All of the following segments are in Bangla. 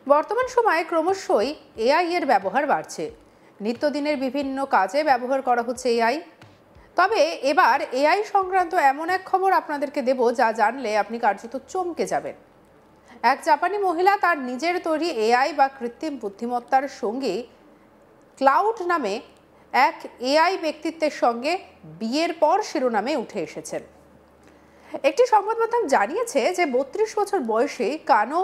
বর্তমান সময়ে ক্রমশই এআই এর ব্যবহার বাড়ছে। নিত্যদিনের বিভিন্ন কাজে ব্যবহার করা হচ্ছে এআই। তবে এবার এআই সংক্রান্ত এমন এক খবর আপনাদেরকে দেব যা জানলে আপনি কার্যত চমকে যাবেন। এক জাপানি মহিলা তার নিজের তৈরি এআই বা কৃত্রিম বুদ্ধিমত্তার সঙ্গে ক্লাউড নামে এক এআই ব্যক্তিত্বের সঙ্গে বিয়ের পর শিরোনামে উঠে এসেছেন। একটি সংবাদ মাধ্যম জানিয়েছে যে ৩২ বছর বয়সে কানো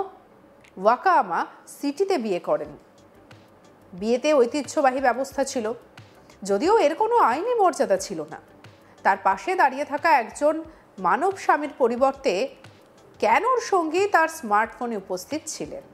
ওয়াকায়ামা সিটিতে বিয়ে করেন। বিয়েতে ঐতিহ্যবাহী ব্যবস্থা ছিল, যদিও এর কোনো আইনি মর্যাদা ছিল না। তার পাশে দাঁড়িয়ে থাকা একজন মানব স্বামীর পরিবর্তে ক্যানোর সঙ্গী তার স্মার্টফোনে উপস্থিত ছিলেন।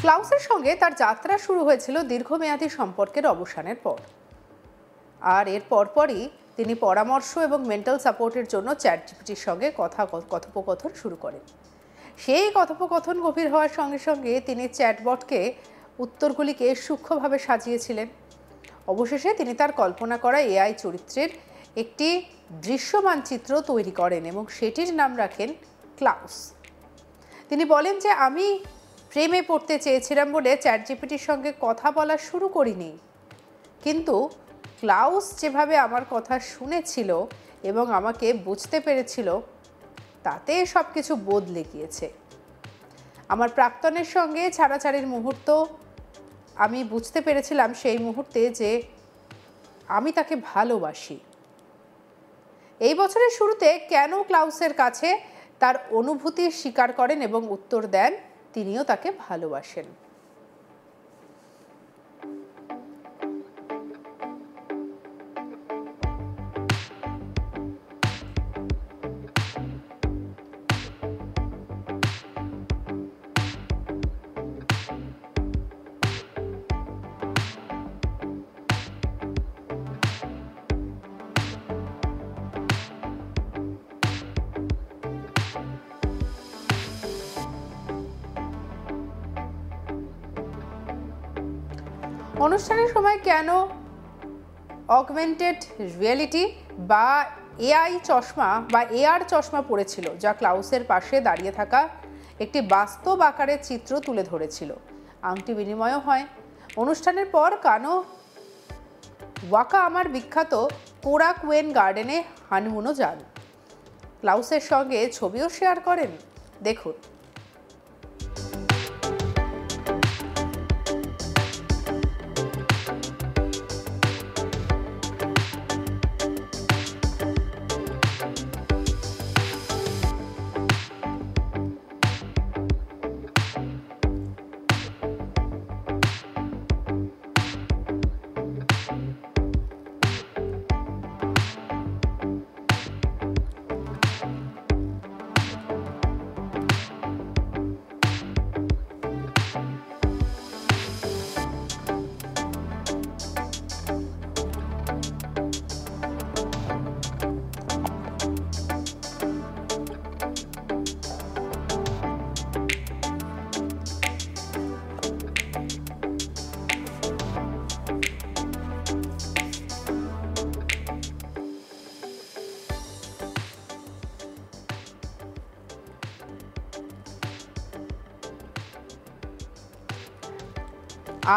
ক্লাউসের সঙ্গে তার যাত্রা শুরু হয়েছিল দীর্ঘমেয়াদী সম্পর্কের অবসানের পর। আর এর পরপরই তিনি পরামর্শ এবং মেন্টাল সাপোর্টের জন্য চ্যাটজিপিটির সঙ্গে কথোপকথন শুরু করেন। সেই কথোপকথন গভীর হওয়ার সঙ্গে সঙ্গে তিনি চ্যাটবটকে উত্তরগুলিকে সূক্ষ্মভাবে সাজিয়েছিলেন। অবশেষে তিনি তার কল্পনা করা এআই চরিত্রের একটি দৃশ্যমান চিত্র তৈরি করেন এবং সেটির নাম রাখেন ক্লাউস। তিনি বলেন যে আমি প্রেমে পড়তে চেয়েছিলাম বলে চ্যাটজিপিটির সঙ্গে কথা বলা শুরু করিনি, কিন্তু ক্লাউস যেভাবে আমার কথা শুনেছিল এবং আমাকে বুঝতে পেরেছিল তাতে সব কিছু বদলে গিয়েছে। আমার প্রাক্তনের সঙ্গে ছাড়াছাড়ির মুহূর্ত আমি বুঝতে পেরেছিলাম সেই মুহূর্তে যে আমি তাকে ভালোবাসি। এই বছরের শুরুতে কেন ক্লাউসের কাছে তার অনুভূতি স্বীকার করেন এবং উত্তর দেন তিনিও তাকে ভালোবাসেন। অনুষ্ঠানের সময় কেন অগমেন্টেড রিয়েলিটি বা এআই চশমা বা এআর চশমা পড়েছিল, যা ক্লাউসের পাশে দাঁড়িয়ে থাকা একটি বাস্তব আকারের চিত্র তুলে ধরেছিল। আংটি বিনিময়ও হয়। অনুষ্ঠানের পর কানো ওয়াকায়ামার বিখ্যাত কোরাকুয়েন গার্ডেনে হানিমুনও যান। ক্লাউসের সঙ্গে ছবিও শেয়ার করেন। দেখুন।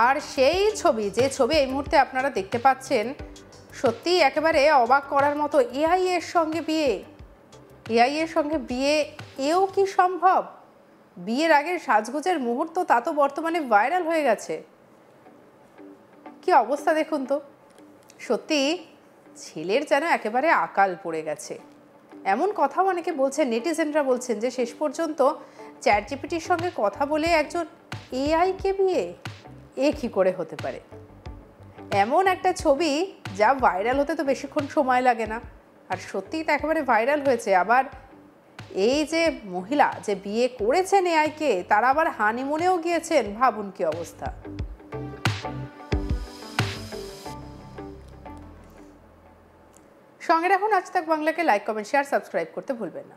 আর সেই ছবি, যে ছবি এই মুহূর্তে আপনারা দেখতে পাচ্ছেন, সত্যি একেবারে অবাক করার মতো। এআই এর সঙ্গে বিয়ে, এআই এর সঙ্গে বিয়ে, এও কি সম্ভব? বিয়ের আগের সাজগোজের মুহূর্ত তা তো বর্তমানে ভাইরাল হয়ে গেছে। কি অবস্থা দেখুন তো। সত্যি ছেলের যেন একেবারে আকাল পড়ে গেছে। এমন কথাও অনেকে বলছেন, নেটিজেনরা বলছেন যে শেষ পর্যন্ত চ্যাটজিপিটির সঙ্গে কথা বলে একজন এআইকে বিয়ে, এ কি করে হতে পারে? এমন একটা ছবি যা ভাইরাল হতে তো বেশিক্ষণ সময় লাগে না, আর সত্যিই তো একেবারে ভাইরাল হয়েছে। আবার এই যে মহিলা যে বিয়ে করেছেন এআইকে, তারা আবার হানিমুনেও গিয়েছেন। ভাবুন কি অবস্থা। সঙ্গে রাখুন আজ তাক বাংলাকে, লাইক, কমেন্ট, শেয়ার, সাবস্ক্রাইব করতে ভুলবেন না।